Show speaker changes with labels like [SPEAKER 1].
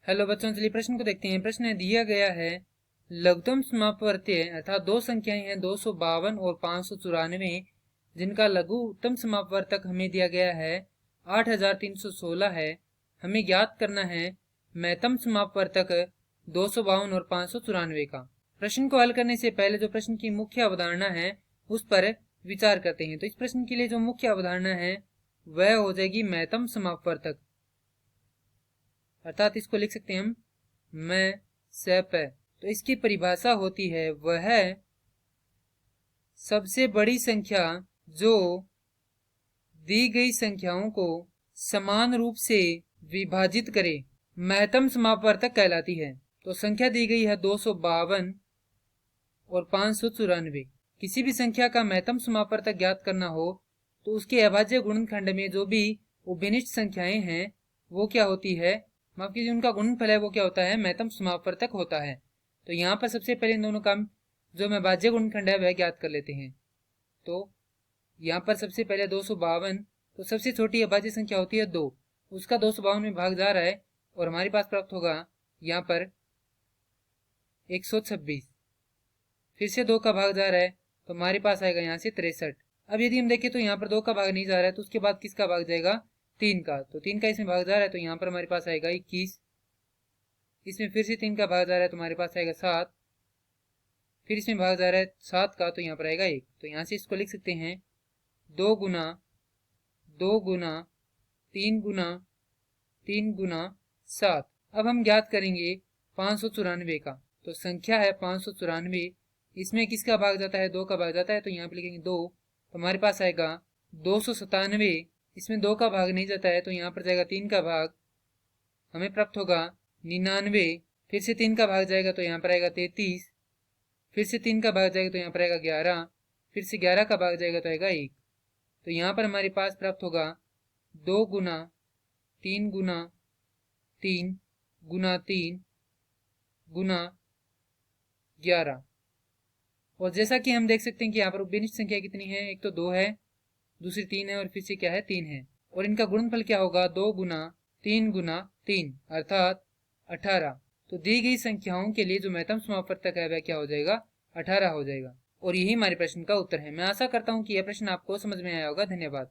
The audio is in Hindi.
[SPEAKER 1] हेलो बच्चों, चलिए प्रश्न को देखते हैं। प्रश्न दिया गया है लघुत्तम समापवर्तीय अर्थात दो संख्याएं हैं 252 और 594, जिनका लघुत्तम समापवर्तक हमें दिया गया है 8316 है। हमें ज्ञात करना है महत्तम समापवर्तक 252 और 594 का। प्रश्न को हल करने से पहले जो प्रश्न की मुख्य अवधारणा है उस पर विचार करते हैं। तो इस प्रश्न के लिए जो मुख्य अवधारणा है वह हो जाएगी महत्तम समापवर्तक, अर्थात इसको लिख सकते हैं हम मैं सैप। तो इसकी परिभाषा होती है वह सबसे बड़ी संख्या जो दी गई संख्याओं को समान रूप से विभाजित करे महत्तम समापवर्तक कहलाती है। तो संख्या दी गई है 252 और 594। किसी भी संख्या का महत्तम समापवर्तक ज्ञात करना हो तो उसके अभाज्य गुणनखंड में जो भी उभयनिष्ठ संख्याएं हैं वो क्या होती है, माफ कीजिए, उनका गुणनफल है वो क्या होता है, महत्तम समापवर्तक होता है। तो यहाँ पर सबसे पहले इन दोनों का जो अभाज्य गुणनखंड है वह ज्ञात कर लेते हैं। तो यहाँ पर सबसे पहले 252, तो सबसे छोटी अभाज्य संख्या होती है 2, उसका 252 में भाग जा रहा है और हमारे पास प्राप्त होगा यहाँ पर 126। फिर से 2 का भाग जा रहा है तो हमारे पास आएगा यहाँ से 63। अब यदि हम देखें तो यहाँ पर 2 का भाग नहीं जा रहा है तो उसके बाद किसका भाग जाएगा, 3 का। तो 3 का इसमें भाग जा रहा है तो यहाँ पर हमारे पास आएगा 21। इसमें फिर से 3 का भाग जा रहा है तो हमारे पास आएगा 7। फिर इसमें भाग जा रहा है 7 का तो यहाँ पर आएगा 1। तो यहाँ से इसको लिख सकते हैं 2 गुना 2 गुना 3 गुना 3 गुना 7। अब हम ज्ञात करेंगे 594 का। तो संख्या है 594, इसमें किसका भाग जाता है, 2 का भाग जाता है तो यहाँ पे लिखेंगे 2। तो हमारे पास आएगा 297। इसमें 2 का भाग नहीं जाता है तो यहाँ पर जाएगा 3 का भाग, हमें प्राप्त होगा 99। फिर से 3 का भाग जाएगा तो यहाँ पर आएगा 33। फिर से 3 का भाग जाएगा तो यहाँ पर आएगा 11। फिर से 11 का भाग जाएगा तो आएगा 1। तो यहाँ पर हमारे पास प्राप्त होगा 2 गुना 3 गुना 3 गुना 3 गुना 11। और जैसा कि हम देख सकते हैं कि यहाँ पर उभयनिष्ठ संख्या कितनी है, एक तो 2 है, दूसरी 3 है और फिर से क्या है, 3 है। और इनका गुणनफल क्या होगा, 2 गुना 3 अर्थात 18। तो दी गई संख्याओं के लिए जो महत्तम समापवर्तक है वह क्या हो जाएगा, 18 हो जाएगा। और यही हमारे प्रश्न का उत्तर है। मैं आशा करता हूँ कि यह प्रश्न आपको समझ में आया होगा। धन्यवाद।